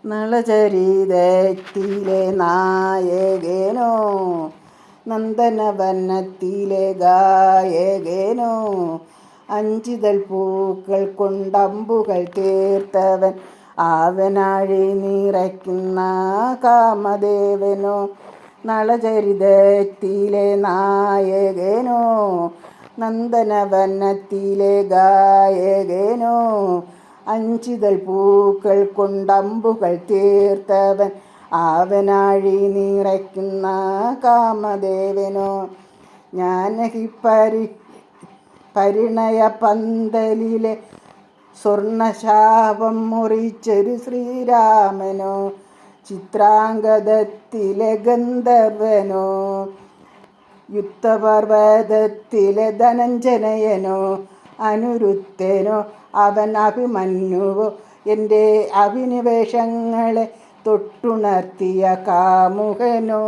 നളചരിതത്തിലെ നായകനോ, നന്ദനവനത്തിലെ ഗായകനോ, അഞ്ചിതൾ പൂക്കൾ കൊണ്ടമ്പുകൾ തീർത്തവൻ, ആവനാഴി നിറയ്ക്കുന്ന കാമദേവനോ. നളചരിതത്തിലെ നായകനോ, നന്ദനവനത്തിലെ ഗായകനോ, അഞ്ചിതൾ പൂക്കൾ കൊണ്ടമ്പുകൾ തീർത്തവൻ, ആവനാഴി നിറയ്ക്കുന്ന കാമദേവനോ. ജ്ഞാനഹി പരിണയ പന്തലിലെ സ്വർണശാപം മുറിച്ചൊരു ശ്രീരാമനോ, ചിത്രാംഗദത്തിലെ ഗന്ധർവനോ, യുദ്ധപർവ്വതത്തിലെ ധനഞ്ജയനോ, അനിരുദ്ധനോ അവൻ അഭിമന്യുവോ, എൻ്റെ അഭിനിവേശങ്ങളെ തൊട്ടുണർത്തിയ കാമുകനോ.